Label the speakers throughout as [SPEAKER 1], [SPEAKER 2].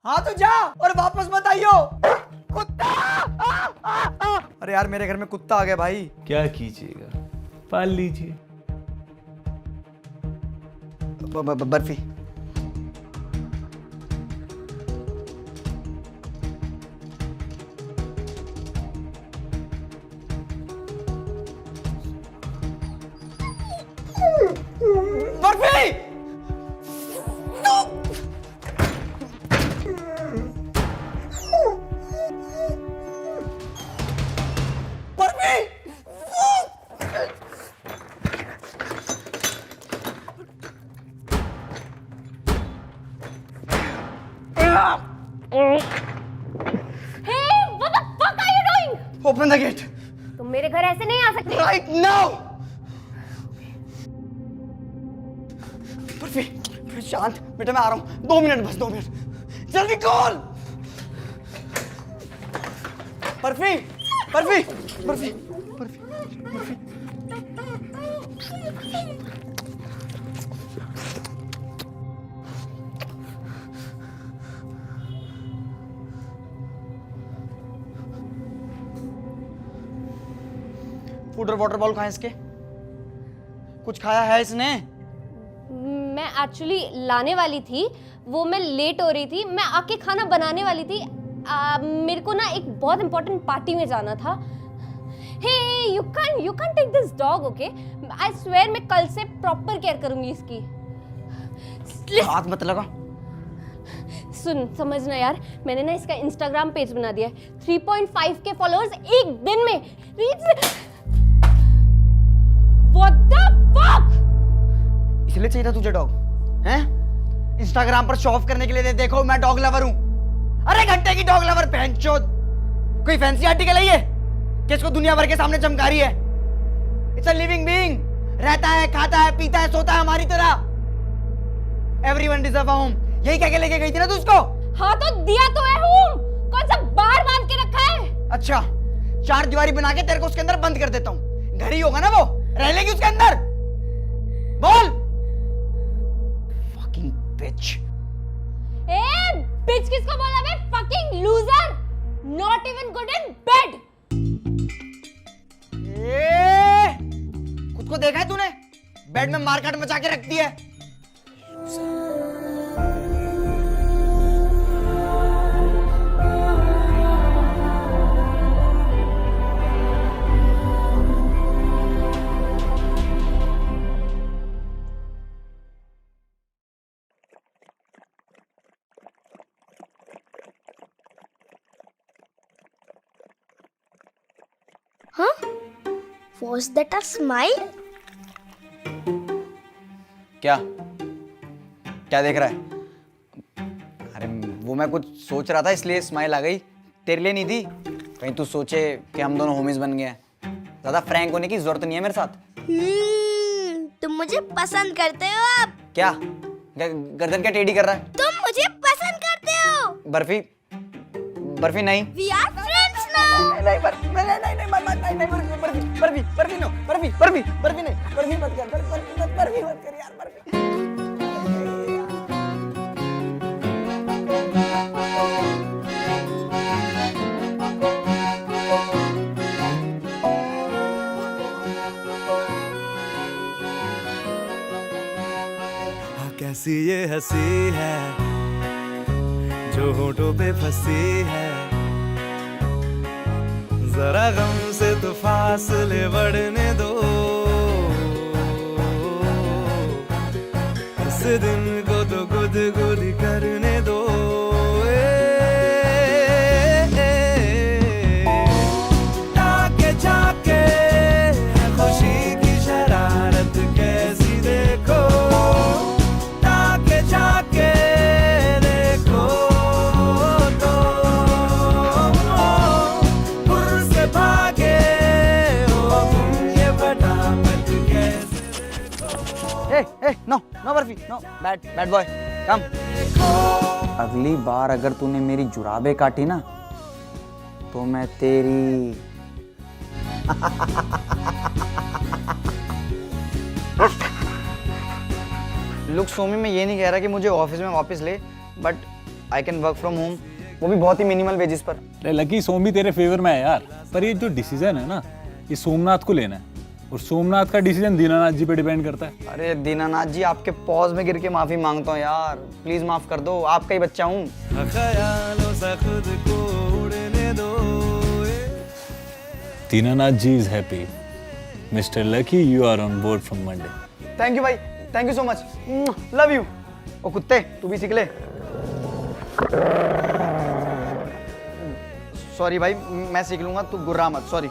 [SPEAKER 1] हाँ तो जा और वापस मत आइयो। कुत्ता! अरे यार मेरे घर में कुत्ता आ गया भाई।
[SPEAKER 2] क्या कीजिएगा, पाल लीजिए।
[SPEAKER 1] Barfi. Barfi! Barfi!
[SPEAKER 3] Hey, what the fuck are you doing?
[SPEAKER 1] Open the gate
[SPEAKER 3] तुम मेरे घर ऐसे नहीं आ सकते।
[SPEAKER 1] right now. बर्फी, बर्फी शांत बेटा, मैं आ रहा हूँ। 2 मिनट, बस 2 मिनट, जल्दी कॉल। बर्फी, बर्फी, बर्फी, बर्फी, बर्फी। फूड और वाटर बॉल कहाँ है इसके? कुछ खाया है इसने?
[SPEAKER 3] मैं एक्चुअली लाने वाली थी, वो मैं लेट हो रही थी, मैं आके खाना बनाने वाली थी। मेरे को ना एक बहुत इंपॉर्टेंट पार्टी में जाना था। Hey you can take this dog, okay? I swear मैं कल से प्रॉपर केयर करूंगी इसकी।
[SPEAKER 1] हाथ मत लगा।
[SPEAKER 3] सुन, समझना यार, मैंने ना इसका इंस्टाग्राम पेज बना दिया है। 3.5 के फॉलोअर्स एक दिन में रीच। What the fuck!
[SPEAKER 1] इसलिए चाहिए था तुझे डॉग, हैं? इंस्टाग्राम पर शो ऑफ करने के लिए देखो मैं डॉग लवर हूं। अरे घंटे की डॉग लवर बहनचोद। कोई फैंसी आर्टिकल है ये कि इसको दुनिया भर के सामने चमका रही है? इट्स अ लिविंग बीइंग, रहता है, खाता है, पीता है, सोता है हमारी तरह। Everyone deserve a home. यही कह के लेके गई थी ना तू उसको?
[SPEAKER 3] हाँ तो दिया तो है होम, कौन सा बार बांध के रखा है?
[SPEAKER 1] अच्छा, 4 दीवारी बना के तेरे को उसके अंदर बंद कर देता हूँ। घर ही होगा ना वो, रह लेगी उसके अंदर। बोल। Fucking bitch.
[SPEAKER 3] ए बिच किसको बोला बे? Fucking loser, not even good in bed.
[SPEAKER 1] खुद को देखा है तूने? बेड में मारकाट मचा के रखती है।
[SPEAKER 4] Huh? Was that a smile?
[SPEAKER 1] क्या क्या देख रहा है? अरे वो मैं कुछ सोच रहा था इसलिए स्माइल आ गई। तेरे लिए नहीं थी। कहीं तू सोचे कि हम दोनों होमीज बन गए हैं। ज्यादा फ्रैंक होने की जरूरत नहीं है मेरे साथ।
[SPEAKER 4] तुम मुझे पसंद करते हो अब?
[SPEAKER 1] क्या गर्दन क्या टेढ़ी कर रहा है?
[SPEAKER 4] तुम मुझे पसंद करते हो?
[SPEAKER 1] बर्फी, बर्फी नहीं।
[SPEAKER 4] We are friends now.
[SPEAKER 1] नहीं बर्फी, नहीं नहीं नहीं नहीं बर्फी, बर्फी, बर्फी नो, बर्फी, बर्फी, बर्फी नहीं, बर्फी मत कर, बर्फी मत कर यार, बर्फी।
[SPEAKER 2] कैसी ये हंसी है जो होठों पे फंसी है, जरा गम से तो फासले बढ़ने दो, इस दिन को तो गुदगुद करने दो। ताके जाके खुशी की शरारत कैसी देखो, ताके जाके देखो तो पुर से भागे हो तुम, ये फटाफट कैसे देखो।
[SPEAKER 1] ए no no Barfi, no bad boy, come. अगली बार अगर तूने मेरी जुराबे काटी ना तो मैं तेरी लुक सोमी, मैं ये नहीं कह रहा कि मुझे ऑफिस में वापस ले, but I can work from home, वो भी बहुत ही मिनिमल वेजेस पर।
[SPEAKER 5] अरे लकी, सोम भी तेरे फेवर में है यार, पर ये जो डिसीजन है ना, ये सोमनाथ को लेना है, और सोमनाथ का डिसीजन दीनानाथ जी पे डिपेंड करता है।
[SPEAKER 1] अरे दीनानाथ जी, आपके पॉज में गिर के माफी मांगता हूँ यार, प्लीज माफ कर दो, आपका ही बच्चा हूँ।
[SPEAKER 2] ख्यालों से खुद को उड़ने दो।
[SPEAKER 5] Dinanath ji is happy. Mister Lucky, you are on board from Monday.
[SPEAKER 1] Thank you भाई, thank you so much, love you. ओ कुत्ते, तू भी सीख ले। सॉरी भाई, मैं सीख लूंगा, तू गुर्रा मत, sorry.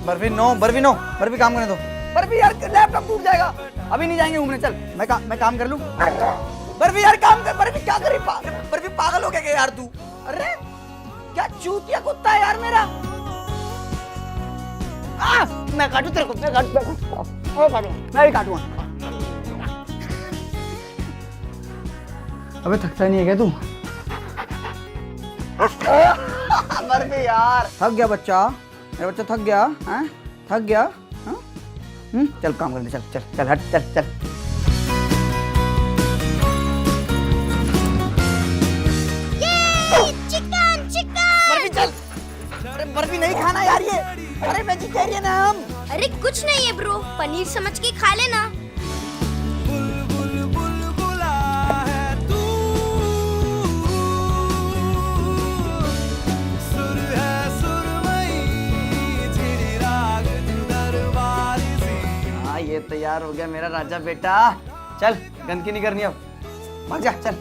[SPEAKER 1] Barfi no, Barfi no, Barfi काम करने दो। बर्फी यार, लैपटॉप टूट जाएगा, अभी नहीं जाएंगे घूमने, चल मैं काम कर लूं। बर्फी यार काम कर, बर्फी क्या करी, बर्फी पागल हो गया क्या यार तू? अरे क्या चूतिया कुत्ता है यार मेरा। मैं काटू तेरे को, मैं भी काटूंगा। अबे थकता नहीं है क्या तू? बर्फी यार, थक गया बच्चा, मेरा बच्चा थक गया, हैं? थक गया, हाँ? चल काम करने, चल चल चल, हट, चल चल।
[SPEAKER 4] Chicken chicken.
[SPEAKER 1] बर्फी चल। अरे बर्फी नहीं खाना यार ये, अरे वेजिटेरियन है हम।
[SPEAKER 4] अरे कुछ नहीं है ब्रो, पनीर समझ के खा लेना।
[SPEAKER 2] बुलबुला है तू, सुर है सुरमई, झिड़ी राग दरबारी सी।
[SPEAKER 1] हाँ ये तैयार हो गया मेरा राजा बेटा, चल गंदगी नहीं करनी अब, भाग जा चल।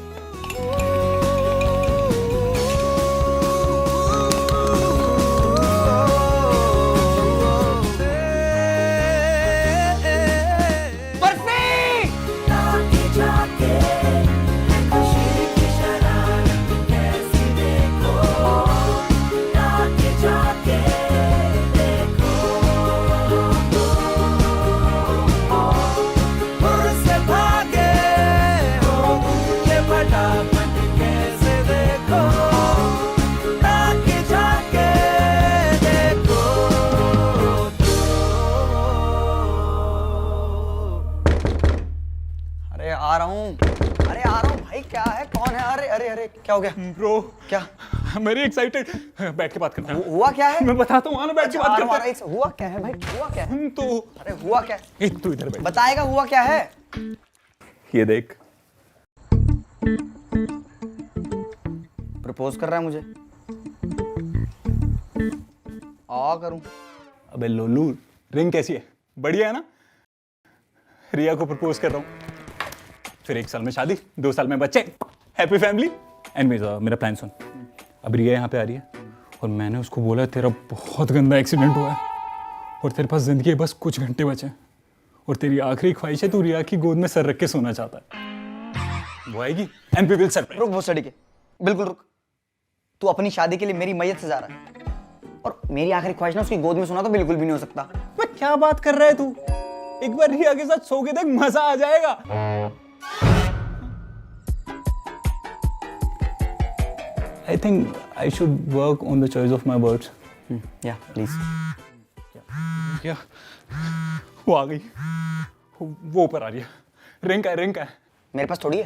[SPEAKER 1] क्या है, कौन है? अरे अरे अरे क्या हो गया
[SPEAKER 5] ब्रो?
[SPEAKER 1] क्या?
[SPEAKER 5] मेरी एक्साइटेड, बैठ के बात करते हैं।
[SPEAKER 1] हुआ क्या है?
[SPEAKER 5] मैं बताता हूँ, बैठ के बात करते हैं।
[SPEAKER 1] हुआ क्या है भाई, हुआ क्या है?
[SPEAKER 5] तो
[SPEAKER 1] अरे हुआ क्या है?
[SPEAKER 5] तू इधर बैठ,
[SPEAKER 1] बताएगा हुआ क्या है?
[SPEAKER 5] ये देख,
[SPEAKER 1] प्रपोज कर रहा है मुझे, आ करूं?
[SPEAKER 5] अबे लोलू, रिंग कैसी है? बढ़िया है ना? रिया को प्रपोज कर रहा हूँ, फिर 1 साल में शादी, 2 साल में बच्चे, हैप्पी फैमिली। एंड मेरा प्लान सुन, अब रिया यहाँ पे आ रही है और मैंने उसको बोला तेरा बहुत गंदा एक्सीडेंट हुआ है और तेरे पास जिंदगी के बस कुछ घंटे बचे हैं और तेरी आखिरी ख्वाहिश है तू रिया की गोद में सर रख के सोना चाहता है। वो आएगी एंड वी विल सरप्राइज।
[SPEAKER 1] रुक, वो सड़ी के, बिल्कुल रुक। तू अपनी शादी के लिए मेरी मैयत सजा रहा है और मेरी आखिरी ख्वाहिश ना उसकी गोद में सोना तो बिल्कुल भी नहीं हो सकता।
[SPEAKER 5] मैं क्या बात कर रहा है तू? एक बार रिया के साथ सो के देख, मजा आ जाएगा। I think I should work on the choice of my words.
[SPEAKER 1] Yeah, please.
[SPEAKER 5] क्या? वो आ गई, वो ऊपर आ रही है। रिंग का है।
[SPEAKER 1] मेरे पास थोड़ी है।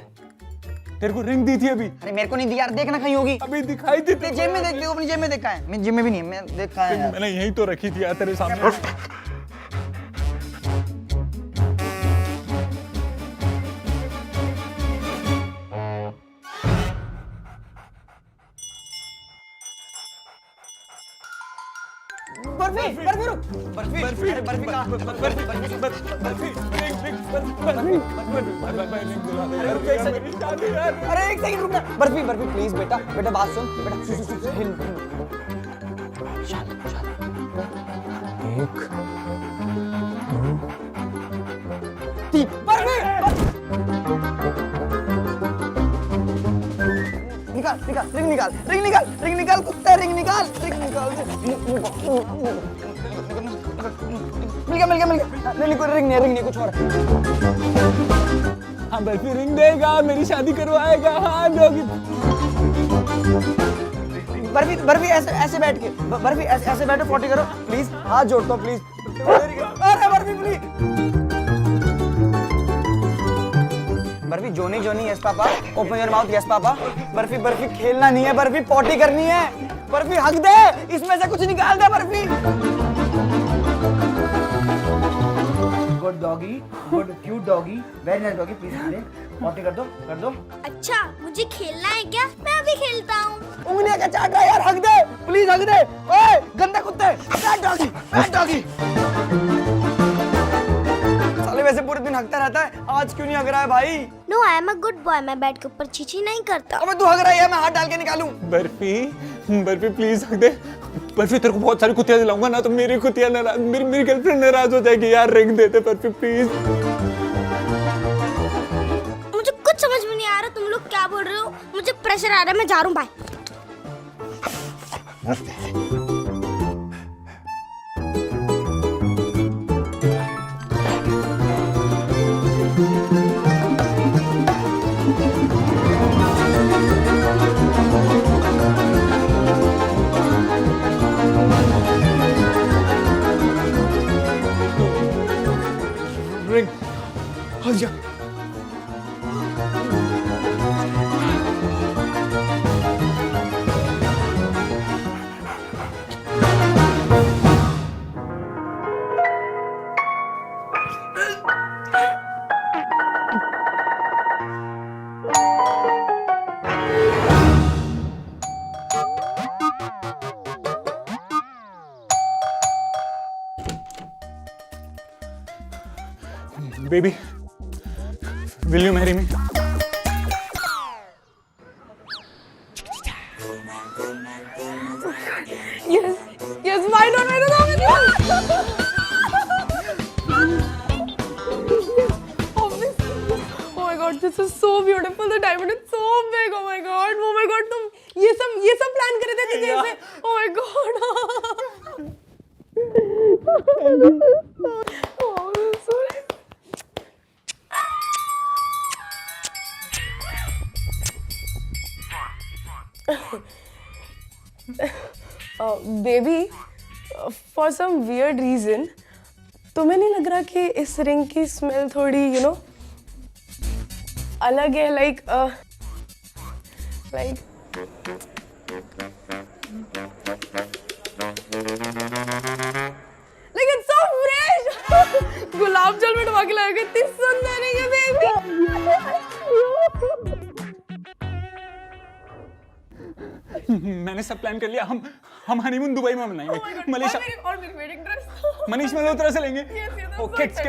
[SPEAKER 5] तेरे को रिंग दी थी अभी?
[SPEAKER 1] अरे मेरे को नहीं दी यार, देखना कहीं होगी।
[SPEAKER 5] अभी दिखाई दी थी।
[SPEAKER 1] जेब में देख लियो, अपनी जेब में देखा है। मैं जेब में भी नहीं है, मैं देखा है यार।
[SPEAKER 5] मैंने यहीं तो रखी थी यार तेरे सामने।
[SPEAKER 1] बर्फी रुक, बर्फी कहाँ? अरे एक सेकंड रुकना, बर्फी प्लीज बेटा बात सुन बेटा, हिल।
[SPEAKER 5] 1 2
[SPEAKER 1] 3 बर्फी रिंग निकाल कुत्ते, रिंग निकाल। मिल गया। नहीं, रिंग नहीं, कुछ और।
[SPEAKER 5] हाँ बर्फी रिंग देगा, मेरी शादी करवाएगा। हाँ लोग
[SPEAKER 1] बर्फी ऐसे बैठ के, बर्फी ऐसे बैठो, 40 करो प्लीज, हाथ जोड़ता हूँ प्लीज। अरे barfi please, barfi Johnny Johnny yes papa, open your mouth yes papa. Barfi barfi खेलना नहीं है, बर्फी पॉटी करनी है। बर्फी हक दे, इसमें से कुछ निकाल दे Barfi. Good doggy, good cute doggy, very nice doggy, please हक दे, पॉटी कर दो, कर दो।
[SPEAKER 4] अच्छा मुझे खेलना है क्या? मैं अभी खेलता हूँ।
[SPEAKER 1] उंगलियां क्या चाट रहा है यार, हक दे, प्लीज हक दे। ओए गंदे कुत्ते, बैड डॉगी, बैड डॉगी। साले वैसे पूरे दिन हकता रहता है, आज क्यों नहीं हक रहा है भाई?
[SPEAKER 4] No I am a good boy, मैं बेड के ऊपर चींची नहीं करता।
[SPEAKER 1] अबे तू हक रहा है, मैं हाथ डाल के निकालूं?
[SPEAKER 5] बर्फी बर्फी प्लीज हक दे। बर्फी तेरे को बहुत सारी कुतियां दिलाऊंगा ना, तो मेरी कुतियां नाराज, मेरी गर्लफ्रेंड नाराज हो जाएगी यार। रिंग देते बर्फी प्लीज।
[SPEAKER 4] मुझे कुछ समझ में नहीं आ रहा तुम लोग क्या बोल रहे हो। मुझे प्रेशर आ रहा है, मैं जा रहा हूँ, बाय।
[SPEAKER 5] रिंग
[SPEAKER 1] हट जा।
[SPEAKER 5] Baby, will you marry me?
[SPEAKER 3] Yes, why not? I don't know. Obviously. Oh my God, this is so beautiful. The diamond is so big. Oh my God, तुम ये सब प्लान कर रहे थे जैसे. Oh my God. Oh, so nice. Baby, for some weird reason तुम्हें नहीं लग रहा कि इस रिंग की स्मेल थोड़ी अलग है? Like it's so fresh. गुलाब जल में डुबा के लगा, इतनी सुंदर है ये बेबी।
[SPEAKER 5] मैंने सब प्लान कर लिया। हम हनीमून दुबई में मनाएंगे। मनीषा
[SPEAKER 3] और मेरी वेडिंग ड्रेस।
[SPEAKER 5] मनीष मल्होत्रा से लेंगे।
[SPEAKER 3] yes,
[SPEAKER 5] ओ किड्स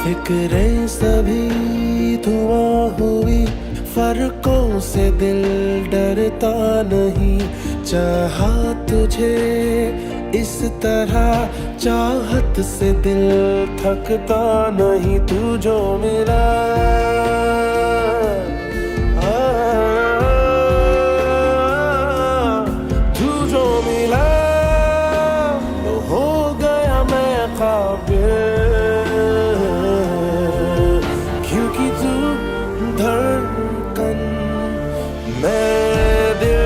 [SPEAKER 2] फिक्रें सभी धुआं हुई, फर्कों से दिल डरता नहीं। चाहा तुझे इस तरह, चाहत से दिल थकता नहीं। तू जो मिला तू जो मिला, तो हो गया मैं काबिल। क्योंकि तू धड़कन, मैं दिल।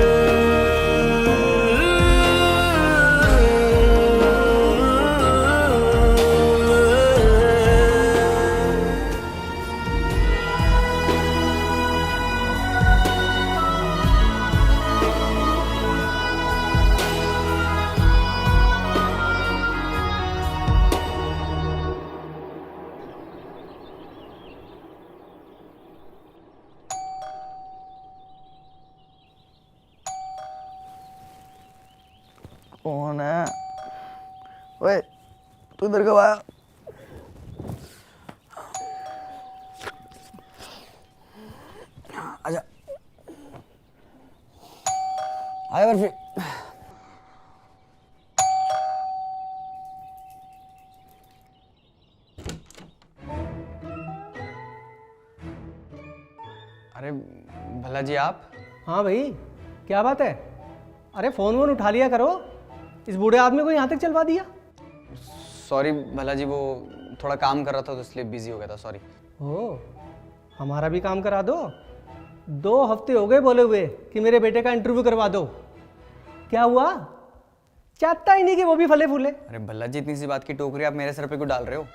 [SPEAKER 1] कौन है? ओए तू इधर कब आया? आजा, आया बर्फी। जी आप?
[SPEAKER 6] हाँ भाई, क्या बात है? अरे फ़ोन वोन उठा लिया करो, इस बूढ़े आदमी को यहाँ तक चलवा दिया।
[SPEAKER 1] सॉरी भला जी, वो थोड़ा काम कर रहा था तो इसलिए बिजी हो गया था, सॉरी।
[SPEAKER 6] ओ, हमारा भी काम करा दो। 2 हफ्ते हो गए बोले हुए कि मेरे बेटे का इंटरव्यू करवा दो। क्या हुआ? चाहता ही नहीं कि वो भी फले फूले।
[SPEAKER 1] अरे भल्ला जी, इतनी सी बात की टोकरी आप मेरे सर पे क्यों डाल रहे हो?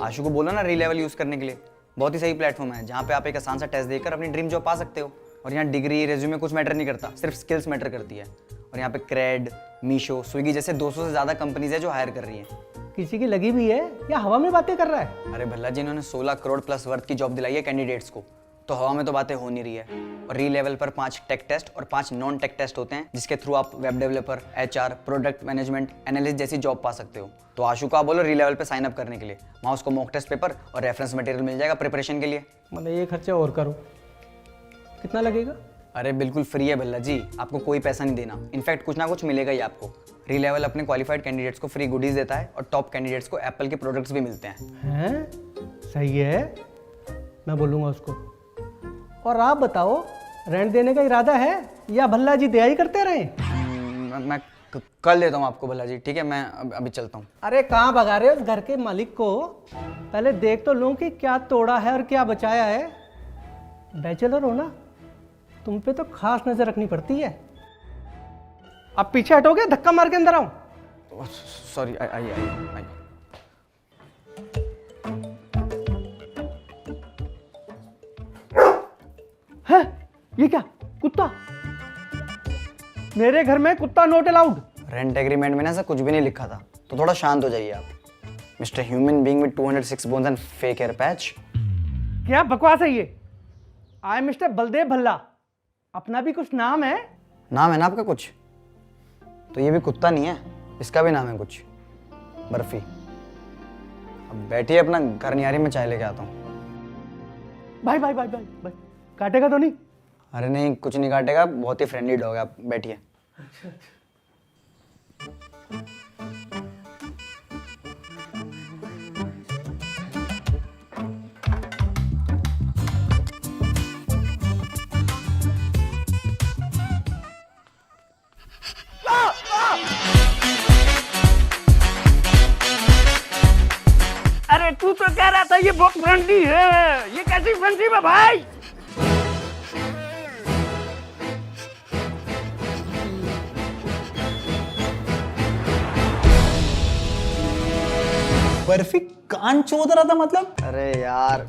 [SPEAKER 1] आशु को बोलो ना रीलेवल यूज़ करने के लिए, बहुत ही सही प्लेटफॉर्म है जहाँ पे आप एक आसान सा टेस्ट देकर अपनी ड्रीम जॉब पा सकते हो। और यहाँ डिग्री रेज्यूमे कुछ मैटर नहीं करता, सिर्फ स्किल्स मैटर करती है। और यहाँ पे क्रेड, मीशो, स्विगी जैसे 200 से ज़्यादा कंपनीज है जो हायर कर रही हैं।
[SPEAKER 6] किसी की लगी भी है या हवा में बातें कर रहा है?
[SPEAKER 1] अरे भल्ला जी, इन्होंने 16 करोड़ प्लस वर्थ की जॉब दिलाई है कैंडिडेट्स को, तो हवा में तो बातें हो नहीं रही है। और री लेवल पर 5 टेक टेस्ट और 5 नॉन टेक टेस्ट होते हैं, जिसके थ्रू आप web developer, HR, product management, analyst जैसी जॉब पा सकते हो। तो आशु को आप बोलो री लेवल पे साइन अप करने के लिए, वहाँ उसको मॉक टेस्ट पेपर और रेफरेंस मटेरियल मिल जाएगा प्रिपरेशन के लिए।
[SPEAKER 6] मतलब ये खर्चा और करो, कितना लगेगा?
[SPEAKER 1] अरे बिल्कुल फ्री है भल्ला जी, आपको कोई पैसा नहीं देना, इनफैक्ट कुछ ना कुछ मिलेगा ही आपको। री लेवल अपने क्वालिफाइड कैंडिडेट्स को फ्री गुडीज देता है और टॉप कैंडिडेट्स को एप्पल के प्रोडक्ट्स भी मिलते हैं।
[SPEAKER 6] हैं? सही है, मैं बोलूँगा उसको। और आप बताओ, रेंट देने का इरादा है या भल्ला जी दया ही करते रहें?
[SPEAKER 1] मैं कल देता हूँ आपको भल्ला जी, ठीक है? मैं अभी चलता हूँ।
[SPEAKER 6] अरे कहाँ भगा रहे हो उस घर के मालिक को? पहले देख तो लूँ कि क्या तोड़ा है और क्या बचाया है। बैचलर हो ना, तुम पे तो खास नजर रखनी पड़ती है। अब पीछे हटोगे, धक्का मार के अंदर आओ।
[SPEAKER 1] सॉरी, आइए।
[SPEAKER 6] है ये क्या? कुत्ता? मेरे घर में कुत्ता नॉट अलाउड।
[SPEAKER 1] रेंट एग्रीमेंट में ना ऐसा कुछ भी नहीं लिखा था, तो थोड़ा शांत हो जाइए आप। Mister human being with 206 bones and fake hair patch.
[SPEAKER 6] क्या बकवास है ये? I am mister Baldev Bhalla, अपना भी कुछ नाम है?
[SPEAKER 1] नाम है ना आपका कुछ? तो ये भी कुत्ता नहीं है, इसका भी नाम है कुछ, बर्फी। अब बैठिए, अपना घर नियारी में चाय लेके आता हूँ।
[SPEAKER 6] भाई भाई भाई भाई भाई, काटेगा तो नहीं?
[SPEAKER 1] अरे नहीं, कुछ नहीं काटेगा, बहुत ही फ्रेंडली डॉग है, आप बैठिए।
[SPEAKER 6] अरे तू तो कह रहा था ये बहुत फ्रेंडली है, ये कैसी फ्रेंडशिप है भाई?
[SPEAKER 5] बर्फी कान चोद रहा था मतलब?
[SPEAKER 1] अरे यार,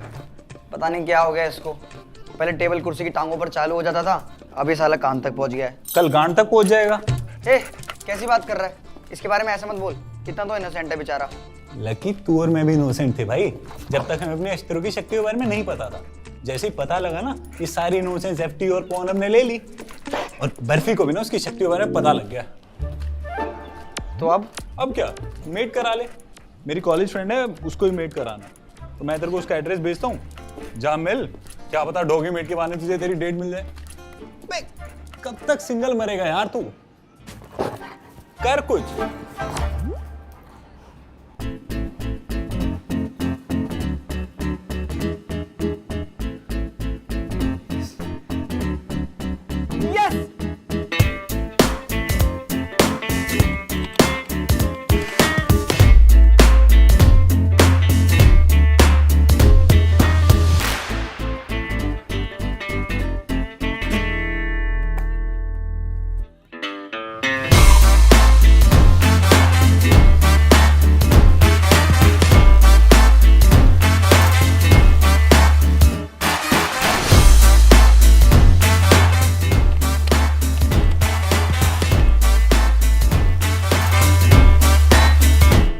[SPEAKER 1] पता नहीं क्या हो गया इसको। पहले टेबल कुर्सी की टांगों पर चालू हो जाता था, अभी साला कान तक पहुंच गया है।
[SPEAKER 5] कल गांड तक पहुंच जाएगा।
[SPEAKER 1] ए, कैसी बात कर रहा है? इसके बारे में ऐसा मत बोल, इतना तो इनोसेंट है बेचारा।
[SPEAKER 5] लकी, तू और मैं भी इनोसेंट थे भाई, जब तक हमें अपने अस्त्रों की शक्ति के बारे में नहीं पता था। जैसे ही पता लगा ना, ये सारी इनोसेंस एफटी और पॉन हमने ले ली, और बर्फी को भी ना उसकी शक्ति के बारे में पता लग गया।
[SPEAKER 1] तो
[SPEAKER 5] अब क्या, मेट करा ले। मेरी कॉलेज फ्रेंड है, उसको ही मेट कराना। तो मैं तेरे को उसका एड्रेस भेजता हूँ, जा मिल, क्या पता डॉगी मेट के बहाने तुझे तेरी डेट मिल जाए। बे, कब तक सिंगल मरेगा यार तू? कर कुछ।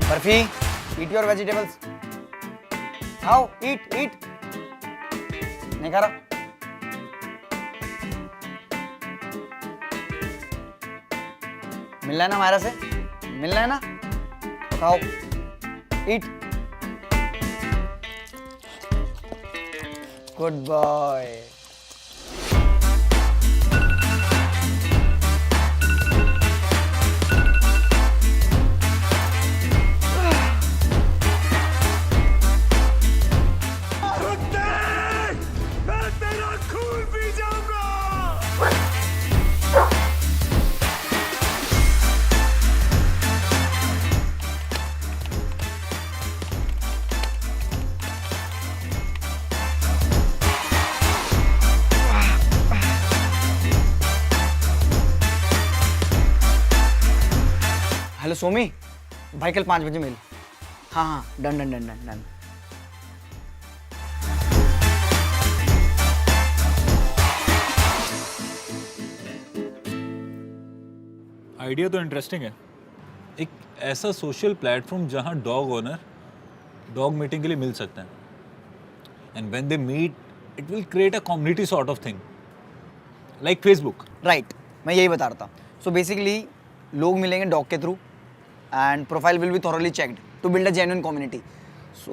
[SPEAKER 1] Barfi, eat your vegetables. खाओ, eat. नहीं खा रहा? मिलना है ना हमारा से? मिलना है ना? तो खाओ, eat. Good boy.
[SPEAKER 2] मैं तेरा खून पी जाऊंगा।
[SPEAKER 1] हेलो सोमी, भाई कल 5 बजे मिल। हाँ हाँ, done done done done done.
[SPEAKER 7] Idea तो इंटरेस्टिंग है। एक ऐसा सोशल प्लेटफॉर्म जहां डॉग ओनर डॉग मीटिंग के लिए मिल सकते हैं, and when they meet it will create a community sort of thing like Facebook.
[SPEAKER 1] Right, मैं यही बता रहा था। सो बेसिकली लोग मिलेंगे डॉग के through and profile will be thoroughly checked to build a genuine community. So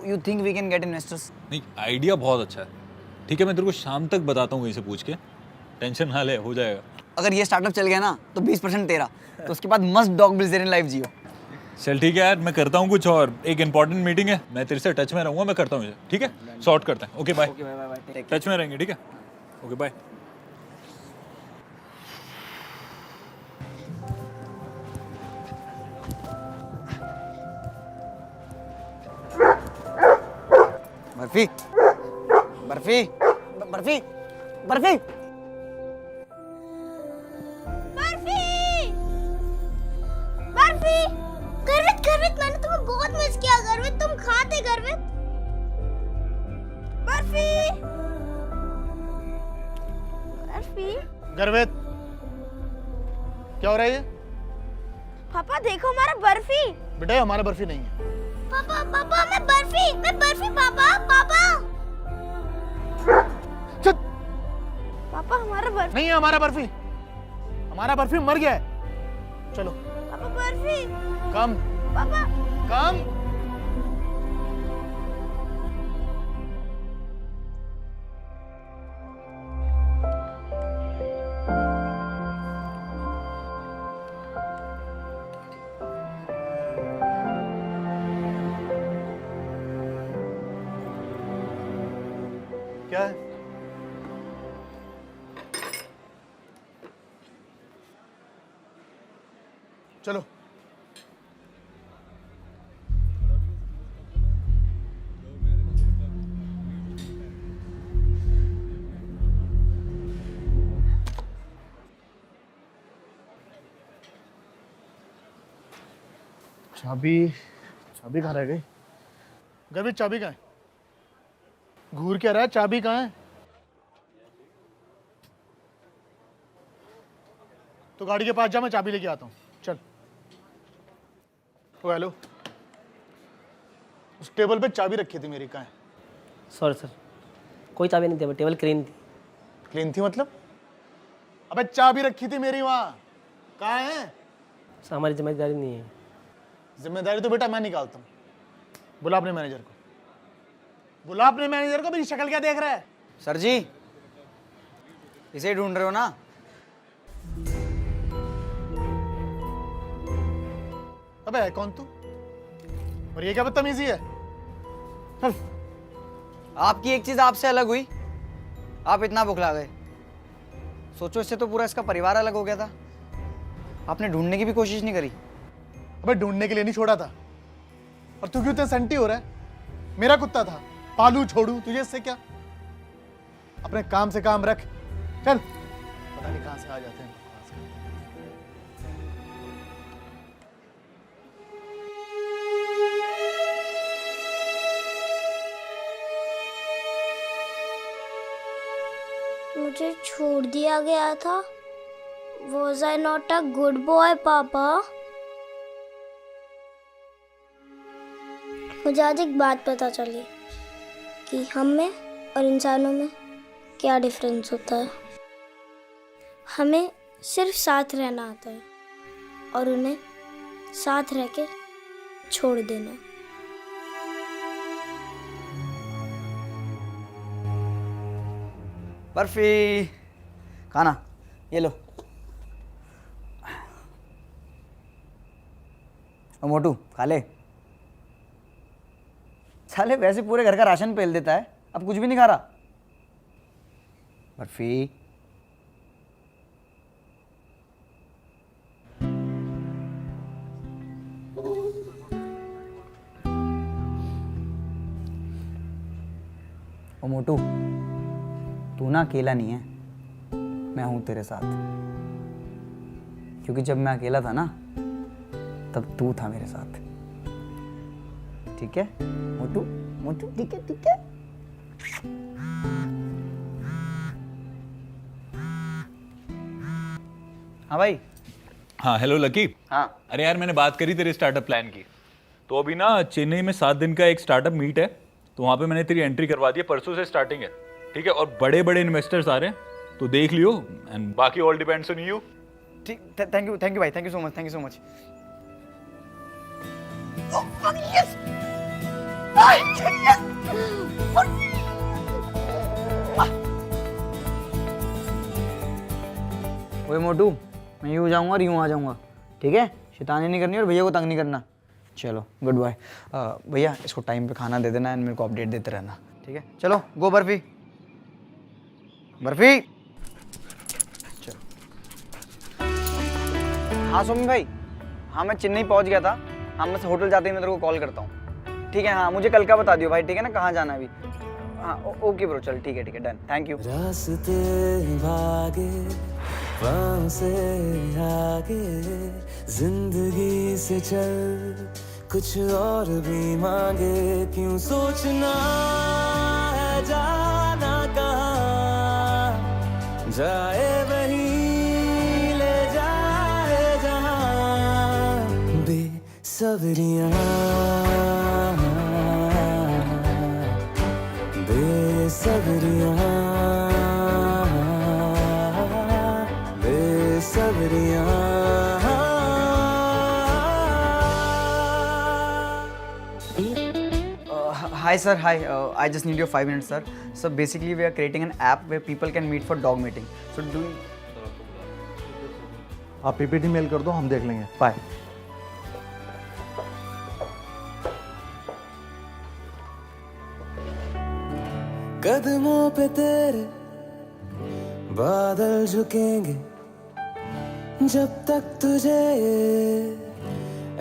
[SPEAKER 1] you think we can get investors?
[SPEAKER 7] नहीं, idea बहुत अच्छा है। ठीक है, मैं तेरे को शाम तक बताता हूँ कहीं से पूछ के, टेंशन ना ले, हो जाएगा।
[SPEAKER 1] अगर ये स्टार्टअप चल गया ना तो 20% तेरा, तो उसके बाद मस्त डॉग ब्लिजरियन लाइफ जियो।
[SPEAKER 7] चल ठीक है यार, मैं करता हूँ कुछ, और एक इंपॉर्टेंट मीटिंग है, मैं तेरे से टच में रहूँगा, मैं करता हूँ इसे। ठीक है, सॉर्ट करते हैं। ओके बाय, टच में रहेंगे। ठीक है, ओके बाय।
[SPEAKER 1] बर्फी बर्फी बर्फी बर्फी
[SPEAKER 4] बर्फी गर्वित गर्वित, मैंने तुम्हें बहुत मिस किया गर्वित। तुम कहाँ थे गर्वित? बर्फी बर्फी
[SPEAKER 8] गर्वित, क्या हो रहा है ये?
[SPEAKER 4] पापा देखो हमारा बर्फी।
[SPEAKER 8] बेटा ये हमारा बर्फी नहीं है।
[SPEAKER 4] पापा पापा मैं बर्फी पापा पापा
[SPEAKER 8] चल,
[SPEAKER 4] पापा हमारा बर्फी।
[SPEAKER 8] नहीं है हमारा बर्फी। हमारा बर्फी मर गया है। चलो
[SPEAKER 4] पापा बर्फी।
[SPEAKER 8] कम
[SPEAKER 4] पापा
[SPEAKER 8] कम। क्या है? चलो चाबी चाबी कहाँ रह गई? गर्वित चाबी कहाँ है? घूर क्या रहा है? चाबी कहाँ है? तो गाड़ी के पास जा, मैं चाबी लेके आता हूँ। चल। ओ हेलो, उस टेबल पे चाबी रखी थी मेरी, कहाँ है?
[SPEAKER 6] सॉरी सर, कोई चाबी नहीं थी, टेबल क्लीन थी।
[SPEAKER 8] क्लीन थी मतलब? अबे चाबी रखी थी मेरी वहाँ, कहाँ है?
[SPEAKER 6] सर हमारी जिम्मेदारी नहीं है।
[SPEAKER 8] जिम्मेदारी तो बेटा मैं निकालता हूँ। बुला अपने मैनेजर को, बुला अपने मैनेजर को। मेरी शक्ल क्या देख रहा है?
[SPEAKER 1] सर जी, इसे ही ढूंढ रहे हो ना?
[SPEAKER 8] अबे है कौन तू? और ये क्या बदतमीजी है? चल।
[SPEAKER 1] आपकी एक चीज आपसे अलग हुई, आप इतना बुखला गए। सोचो, इससे तो पूरा इसका परिवार अलग हो गया था। आपने ढूंढने की भी कोशिश नहीं करी।
[SPEAKER 8] अबे ढूंढने के लिए नहीं छोड़ा था। और तू क्यों इतना संटी हो रहा है? मेरा कुत्ता था, पालू छोड़ू, तुझे इससे क्या? अपने काम से काम रख। चल, पता नहीं कहां से आ जाते हैं।
[SPEAKER 4] मुझे छोड़ दिया गया था। Was I not a good boy, पापा? मुझे आज एक बात पता चली कि हम में और इंसानों में क्या डिफरेंस होता है। हमें सिर्फ साथ रहना आता है और उन्हें साथ रह के छोड़ देना।
[SPEAKER 1] बर्फी खाना ये लो। ओ मोटू खा ले। साले वैसे पूरे घर का राशन पेल देता है, अब कुछ भी नहीं खा रहा। बर्फी ओ मोटू, तू ना अकेला नहीं है, मैं हूं तेरे साथ। क्योंकि जब मैं अकेला था ना तब तू था मेरे साथ। ठीक है मोटू, मोटू ठीक है, ठीक है। हाँ भाई।
[SPEAKER 7] हाँ हेलो लकी।
[SPEAKER 1] हाँ
[SPEAKER 7] अरे यार मैंने बात करी तेरे स्टार्टअप प्लान की, तो अभी ना चेन्नई में 7 दिन का एक स्टार्टअप मीट है, तो वहाँ पे मैंने तेरी एंट्री करवा दी है, परसों से स्टार्टिंग है, ठीक है? और बड़े बड़े इन्वेस्टर्स आ रहे हैं, तो देख लियो, एंड बाकी ऑल डिपेंड्स ऑन यू।
[SPEAKER 1] ठीक, थैंक यू भाई, thank you so much, thank you so much. ओए मोटू, मैं यूँ जाऊँगा और यूँ आ जाऊँगा, ठीक है? शैतानी नहीं करनी और भैया को तंग नहीं करना। चलो गुड बाय। भैया इसको टाइम पे खाना दे देना एंड मेरे को अपडेट देते रहना, ठीक है? चलो गो बर्फी, बर्फी। चलो। हाँ सोमी भाई, हाँ मैं चेन्नई पहुंच गया था। हाँ मैं होटल जाते ही मैं तेरे को कॉल करता हूँ, ठीक है? हाँ मुझे कल का बता दियो भाई, ठीक है ना, कहाँ जाना है अभी? हाँ ओके ब्रो, चल ठीक है डन, थैंक यू।
[SPEAKER 2] रास्ते भागे वहाँ से आगे, जिंदगी से चल कुछ और भी मांगे, क्यों सोचना है जाना कहाँ, जाए वहीं ले जाए जहाँ, Besabriyaan Besabriyaan Besabriyaan.
[SPEAKER 1] Hi sir, hi. I just need your 5 minutes, sir. So basically, we are creating an app where people can meet for dog meeting. So do you...
[SPEAKER 8] आप पीपीटी मेल कर दो, हम देख लेंगे। बाय।
[SPEAKER 2] कदमों पे तेरे बादल झुकेंगे, जब तक तुझे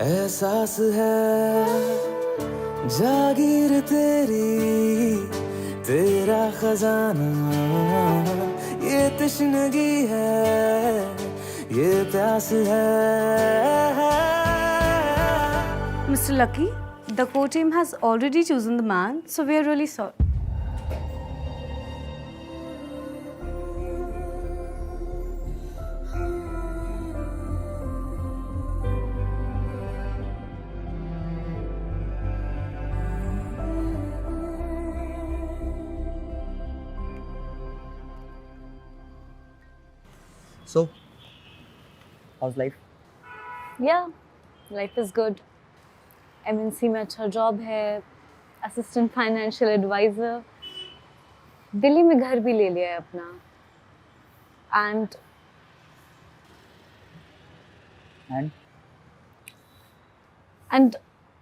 [SPEAKER 2] एहसास है, जागीर तेरी तेरा खजाना, ये तश्नगी है, ये प्यास है।
[SPEAKER 9] Mr. Lucky, the core team has already chosen the man, so we are really sorry.
[SPEAKER 1] So, how's life?
[SPEAKER 9] Yeah, life is good. MNC में अच्छा जॉब है, असिस्टेंट फाइनेंशियल एडवाइजर, दिल्ली में घर भी ले लिया है अपना, and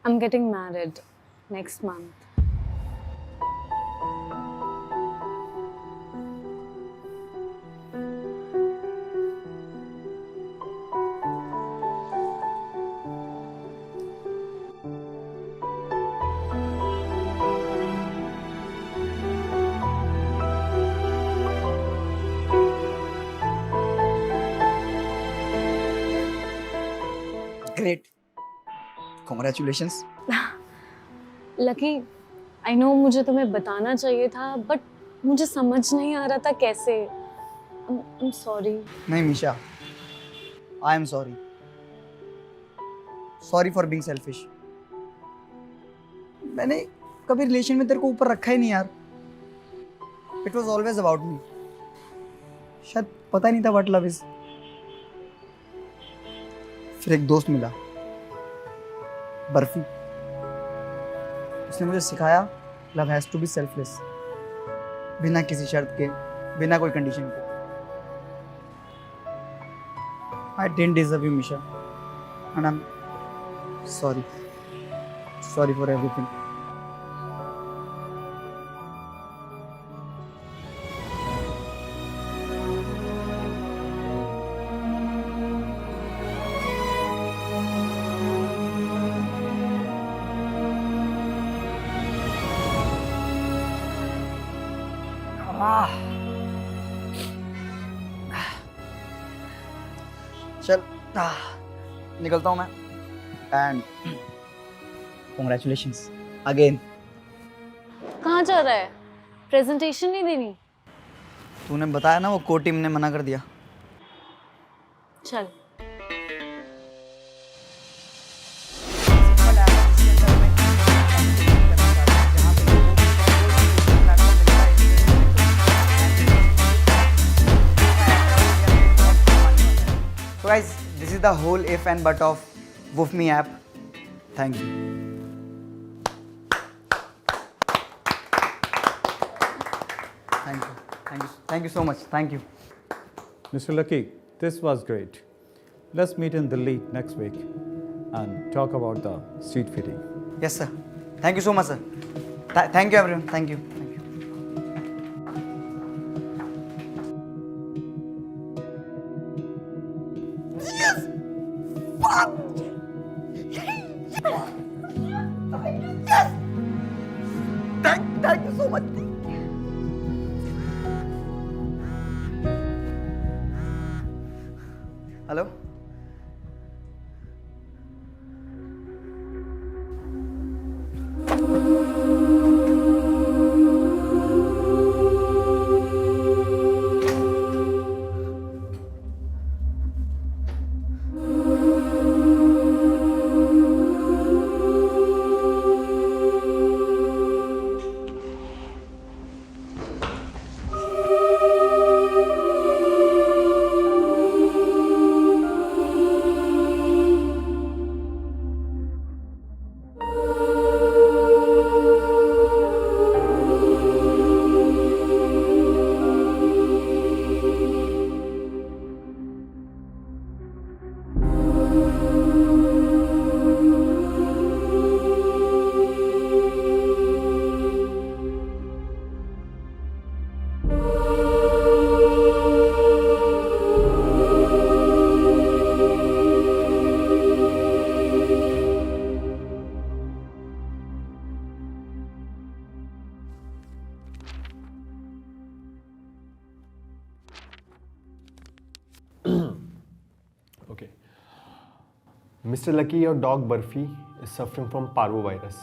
[SPEAKER 9] I'm getting married next month.
[SPEAKER 1] Great. Congratulations.
[SPEAKER 9] Lucky, I know मुझे तुम्हें बताना चाहिए था, बट मुझे समझ नहीं आ रहा था कैसे। I'm sorry.
[SPEAKER 1] नहीं Misha, I am sorry. Sorry for being selfish. मैंने कभी रिलेशन में तेरे को ऊपर रखा ही नहीं यार. It was always about me. शायद पता ही नहीं था what love is. फिर एक दोस्त मिला, बर्फी। उसने मुझे सिखाया love has to be selfless, बिना किसी शर्त के, बिना कोई कंडीशन के। I didn't deserve you, Misha, and I'm sorry. Sorry for everything. चल निकलता हूँ मैं। And congratulations again.
[SPEAKER 9] कहाँ जा रहा है? प्रेजेंटेशन नहीं देनी?
[SPEAKER 1] तूने बताया ना वो को टीम ने मना कर दिया।
[SPEAKER 9] चल।
[SPEAKER 1] So guys, this is the whole if and but of WoofMe app. Thank you. Thank you so much. Thank you.
[SPEAKER 10] Mr. Lucky, this was great. Let's meet in Delhi next week and talk about the seat fitting.
[SPEAKER 1] Yes, sir. Thank you so much, sir. Thank you, everyone. Thank you. Thank you so much. Hello?
[SPEAKER 11] Okay. Mr. Lucky, your dog Burfi is suffering from parvovirus.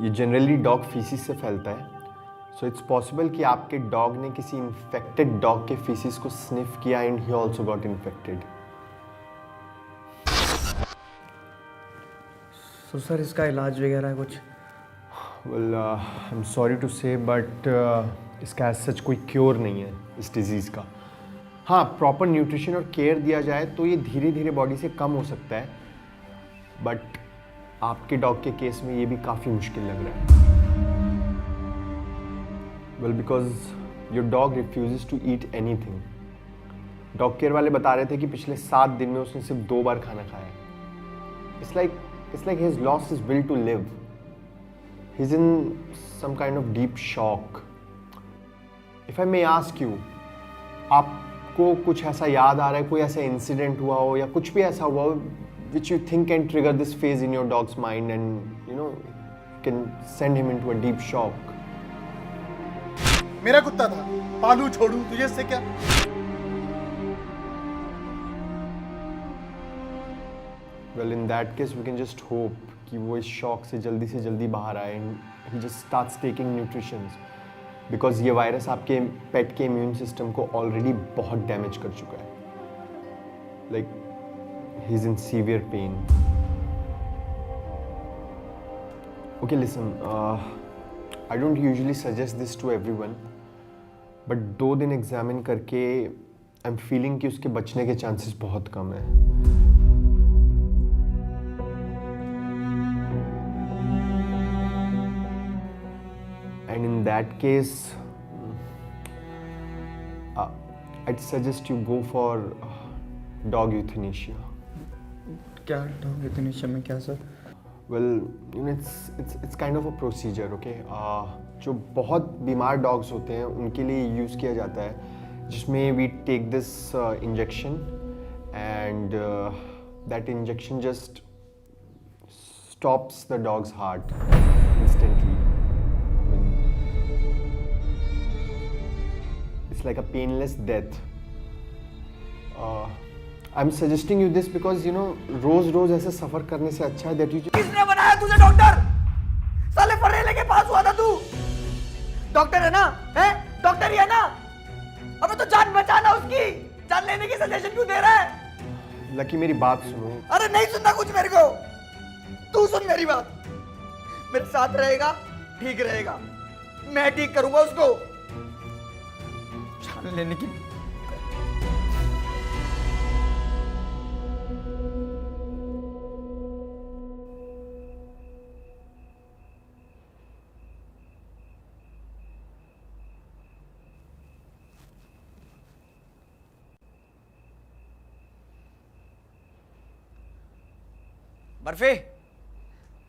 [SPEAKER 11] ये generally dog faeces से फैलता है, so it's possible कि आपके dog ने किसी infected dog के faeces को स्निफ किया and he also got infected.
[SPEAKER 1] So sir इसका इलाज वगैरह कुछ?
[SPEAKER 11] Well I am sorry to say but इसका एज सच कोई क्योर नहीं है इस डिजीज़ का। हाँ, प्रॉपर न्यूट्रिशन और केयर दिया जाए तो ये धीरे धीरे बॉडी से कम हो सकता है, बट आपके डॉग के केस में ये भी काफ़ी मुश्किल लग रहा है। Well because your dog refuses to eat anything. Dog care वाले बता रहे थे कि पिछले 7 दिन में उसने सिर्फ 2 बार खाना खाया है। It's like he has lost his will to live. He is in some kind of deep shock. If I may ask you, आपको कुछ ऐसा याद आ रहा है, कोई ऐसा इंसिडेंट हुआ हो या कुछ भी ऐसा हुआ हो which you think can trigger this phase in your dog's mind and can send him into a deep shock?
[SPEAKER 8] मेरा कुत्ता था, पालू छोड़ू, तुझे इससे क्या?
[SPEAKER 11] Well, in that case we can just hope कि वो इस शॉक से जल्दी बाहर आए and he just starts taking nutritions, because ये वायरस आपके पेट के इम्यून सिस्टम को ऑलरेडी बहुत डैमेज कर चुका है। Like he's in severe pain. Okay, listen, I don't usually suggest this to everyone, but 2 दिन एग्जामिन करके I'm feeling कि उसके बचने के चांसेस बहुत कम है। And in that case, I'd suggest you go for dog euthanasia.
[SPEAKER 1] क्या डॉग यूथनेशिया में क्या sir?
[SPEAKER 11] Well, it's kind of a procedure, okay? जो बहुत बीमार डॉग्स होते हैं उनके लिए यूज़ किया जाता है, जिसमें we take this injection and that injection just stops the dog's heart instantly. I mean, it's like a painless death. I am suggesting you this because you know रोज रोज ऐसे सफर करने से अच्छा है दैट यू
[SPEAKER 1] किसने बनाया तुझे डॉक्टर? साले फरेले के पास हुआ था तू। डॉक्टर है ना? है? डॉक्टर ही है ना? अबे तो जान बचाना उसकी। जान लेने की सजेशन क्यों दे रहा है?
[SPEAKER 11] लकी मेरी बात सुनो।
[SPEAKER 1] अरे नहीं सुनना कुछ मेरे को। तू सुन मेरी बात। मेरे साथ रहेगा, ठीक रहेगा। मैं ठीक करूंगा उसको। जान लेने की बर्फी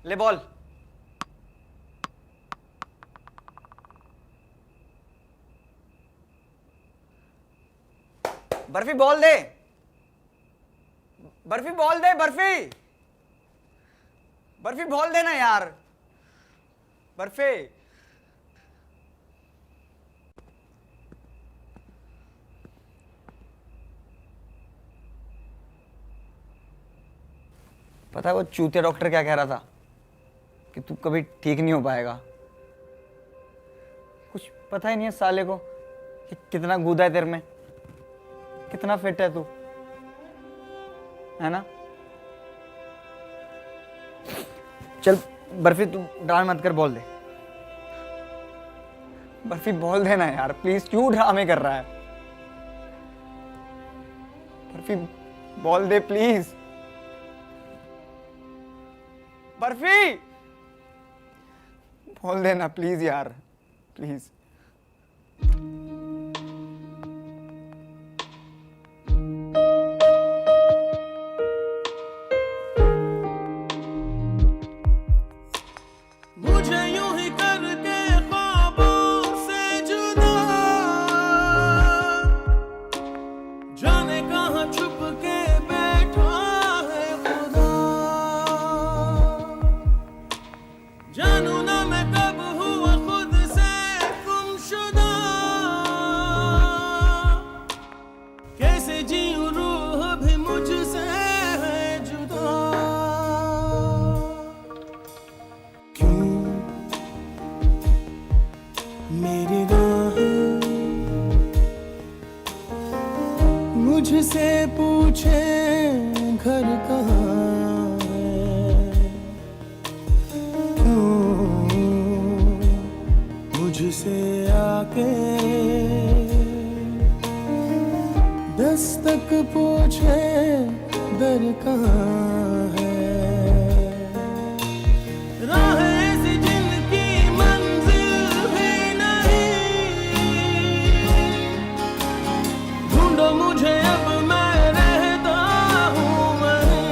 [SPEAKER 1] ले बॉल। बर्फी बॉल दे। बर्फी बॉल दे। बर्फी बर्फी बॉल देना यार। बर्फी पता है वो चूतिया डॉक्टर क्या कह रहा था? कि तू कभी ठीक नहीं हो पाएगा। कुछ पता ही नहीं है साले को कि कितना गूदा है तेरे में, कितना फिट है तू, है ना? चल बर्फी तू ड्रामे मत कर, बॉल दे। बर्फी बॉल देना यार प्लीज, क्यों ड्रामे कर रहा है? Barfi ball they please. Barfi बोल देना प्लीज यार, प्लीज।
[SPEAKER 2] मुझे यूं ही करके ख्वाबों से जुदा, जाने कहां छुप के बैठा है खुदा। जानू ना मैं कब हुआ खुद से गुमशुदा, कैसे जीऊं रूह भी मुझसे है जुदा। क्यों मेरी राहें मुझसे पूछे घर कहाँ है? मुझसे आके दस्तक पूछे दर कहाँ है? राहें ऐसी जिनकी मंजिल भी नहीं, ढूंढो मुझे अब मैं रहता हूँ वहीं।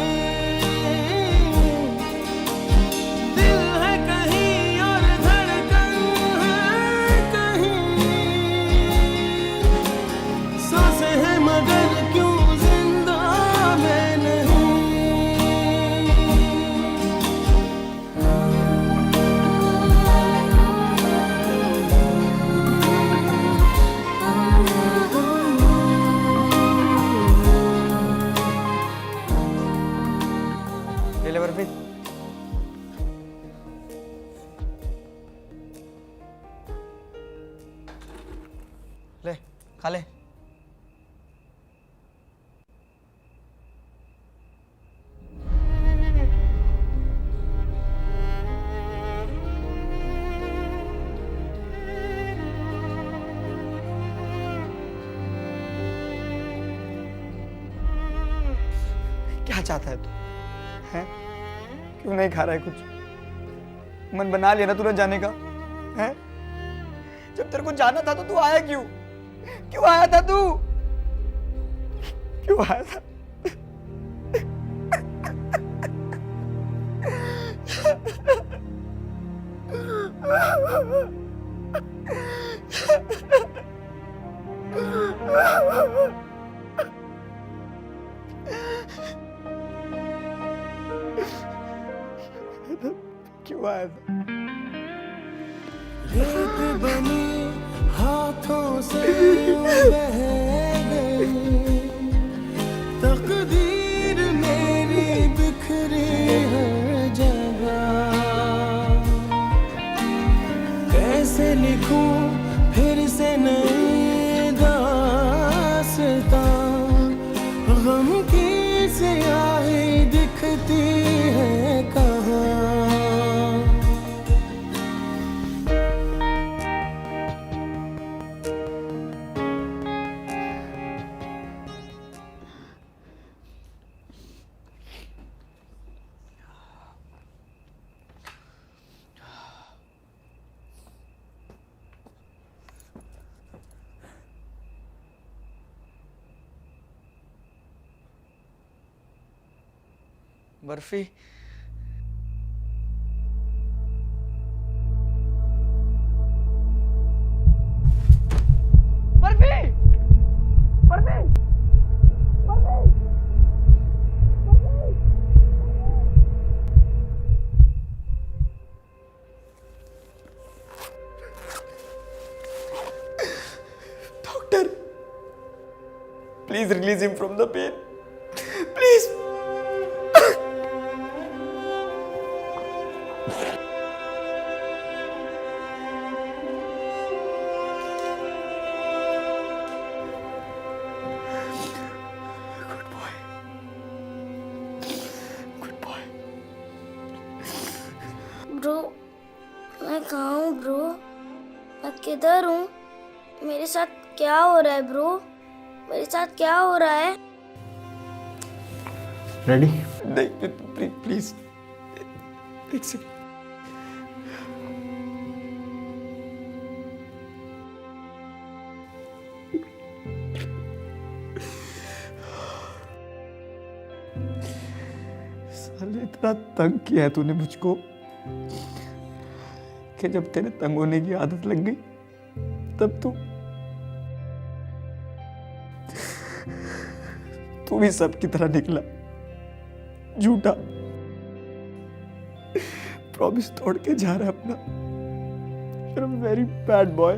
[SPEAKER 2] दिल है कहीं और धड़कन है कहीं, सांसें हैं मगर क्यों जिंदा मैं नहीं।
[SPEAKER 1] ले ले बर्फी। ले खा ले। क्या चाहता है तू? हैं? क्यों नहीं खा रहा है कुछ? मन बना लिया ना तूने जाने का? हैं? जब तेरे को जाना था तो तू आया क्यों? क्यों आया था तू? क्यों आया था? क्यों आया था?
[SPEAKER 2] रेत बनी हाथों से बह गई, तकदीर
[SPEAKER 1] Barfi Barfi Barfi doctor please release him from the pain please
[SPEAKER 4] bro मैं कहाँ हूँ ब्रो? मैं किधर हूँ? मेरे साथ क्या हो रहा है ब्रो? मेरे साथ क्या हो रहा है?
[SPEAKER 11] रेडी?
[SPEAKER 1] नहीं प्लीज एक सेकंड साले इतना तंग किया है तूने मुझको कि जब तेरे तंग होने की आदत लग गई तब तू भी सब की तरह निकला झूठा प्रॉमिस तोड़ के जा रहा है अपना You're a very bad boy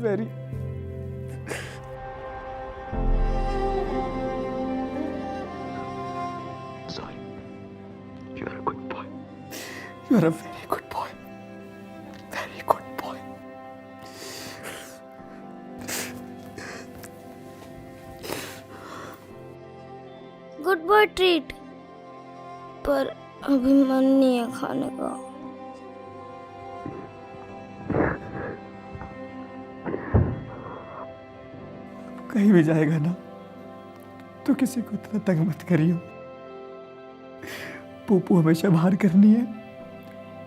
[SPEAKER 1] very sorry you are a good boy you are a very good boy very good boy
[SPEAKER 4] good boy treat, पर अभी मन नहीं है खाने का।
[SPEAKER 1] कहीं भी जाएगा ना तो किसी को इतना तंग मत करियो। पूपू हमेशा बाहर करनी है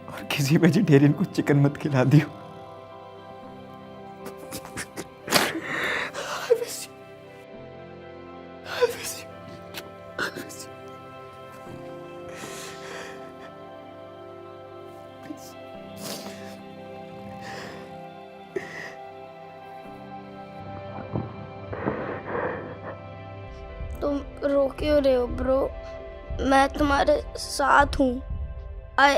[SPEAKER 1] और किसी वेजिटेरियन को चिकन मत खिला दियो।
[SPEAKER 4] तुम रो क्यों रहे हो ब्रो? मैं तुम्हारे साथ हूँ। आई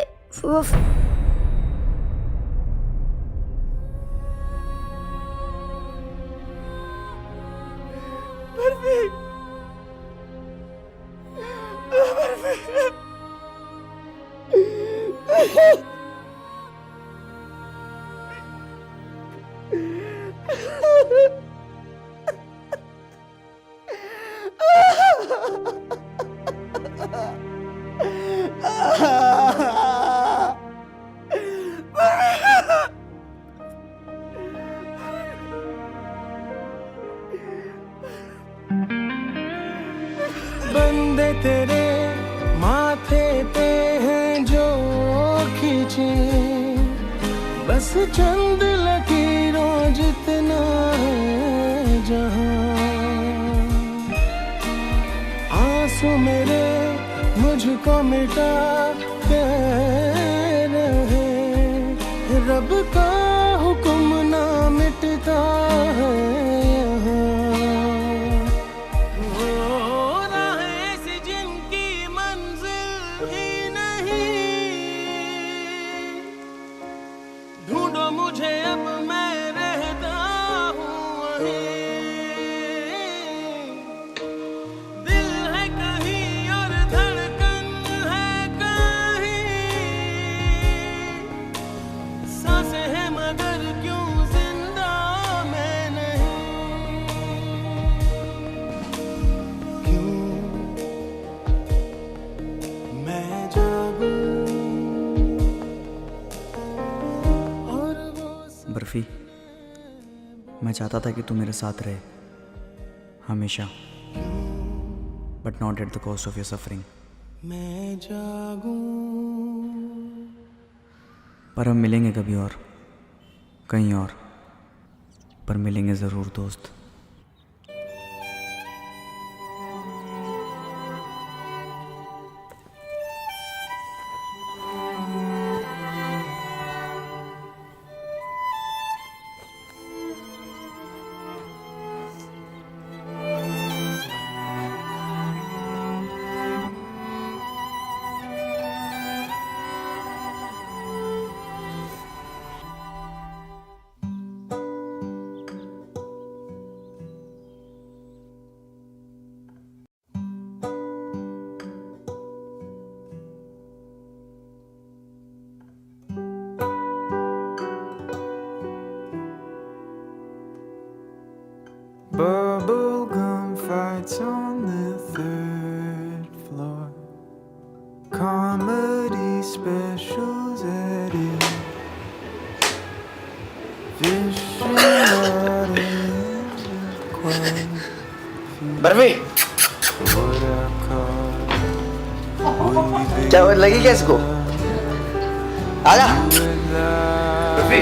[SPEAKER 2] बंदे तेरे माथे पे हैं जो खींचे, बस चंद लकीरों जितना है जहां। आंसू मेरे मुझको मिटा के रहे, रब का हुक्म ना मिटता है यहाँ। ढूंढो मुझे अब मैं रहता हूँ वहीं, दिल है कहीं और धड़कन है कहीं, सांसें हैं मगर क्यों जिंदा मैं नहीं। क्यों मैं जागूं
[SPEAKER 1] बर्फी, मैं चाहता था कि तू मेरे साथ रहे हमेशा, but not at the cost of your suffering.
[SPEAKER 2] मैं जागूं।
[SPEAKER 1] पर हम मिलेंगे कभी और, कहीं और, पर मिलेंगे ज़रूर दोस्त।
[SPEAKER 2] comedy specials at it. Fishing out in the quite
[SPEAKER 1] barfi
[SPEAKER 2] what I call
[SPEAKER 1] क्या लगी क्या इसको? आजा बर्फी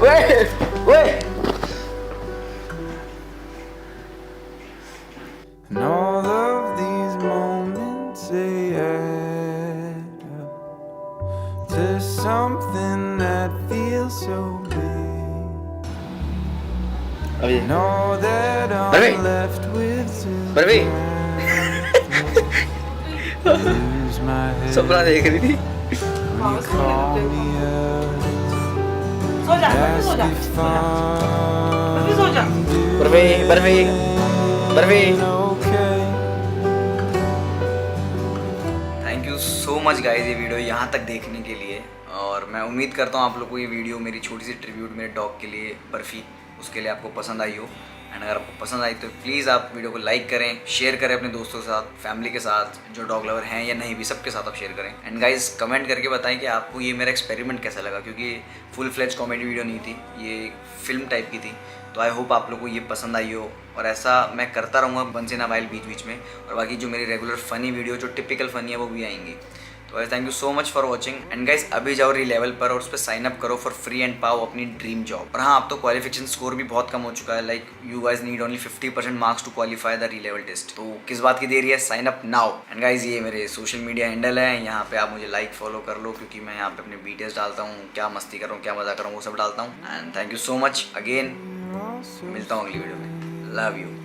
[SPEAKER 1] वे
[SPEAKER 2] and all of these moments they add up to something that feels so big. And all that
[SPEAKER 1] Barbie.
[SPEAKER 2] I'm left with is
[SPEAKER 1] barfi
[SPEAKER 2] lose my head
[SPEAKER 1] सपना देख रही थी
[SPEAKER 2] when you call me up. Ask if I'm
[SPEAKER 1] barfi Barfi barfi
[SPEAKER 2] okay.
[SPEAKER 1] Thank you so much guys ये video यहाँ तक देखने के लिए। और मैं उम्मीद करता हूँ आप लोग को ये वीडियो मेरी छोटी सी ट्रिब्यूट मेरे डॉग के लिए बर्फ़ी उसके लिए आपको पसंद आई हो। एंड अगर आपको पसंद आई तो प्लीज़ आप वीडियो को लाइक करें, शेयर करें अपने दोस्तों के साथ, फैमिली के साथ, जो डॉग लवर हैं या नहीं भी सबके साथ आप शेयर करें। एंड गाइस कमेंट करके बताएं कि आपको ये मेरा एक्सपेरिमेंट कैसा लगा, क्योंकि फुल फ्लेज कॉमेडी वीडियो नहीं थी, ये फिल्म टाइप की थी। तो आई होप आप लोग को ये पसंद आई हो और ऐसा मैं करता रहूँगा वंस इन अ वाइल बीच बीच में। और बाकी जो मेरी रेगुलर फ़नी वीडियो जो टिपिकल फ़नी है वो भी आएंगी। तो guys thank you so much for watching. And guys अभी जाओ रीलेवल पर और उस पर साइन अप करो फॉर फ्री एंड पाओ अपनी ड्रीम जॉब। और हाँ अब तो क्वालिफिकेशन स्कोर भी बहुत कम हो चुका है, like you guys need only 50% marks to qualify the relevel test. तो किस बात की देरी है, sign up now. And guys ये मेरे सोशल मीडिया हैंडल है, यहाँ पे आप मुझे लाइक फॉलो कर लो, क्योंकि मैं यहाँ पे अपने वीडियोस डालता हूँ, क्या मस्ती कर रहा हूँ, क्या मजा कर रहा हूँ, वो सब डालता हूँ। And thank you so much again, मिलता हूँ अगली वीडियो में। Love you.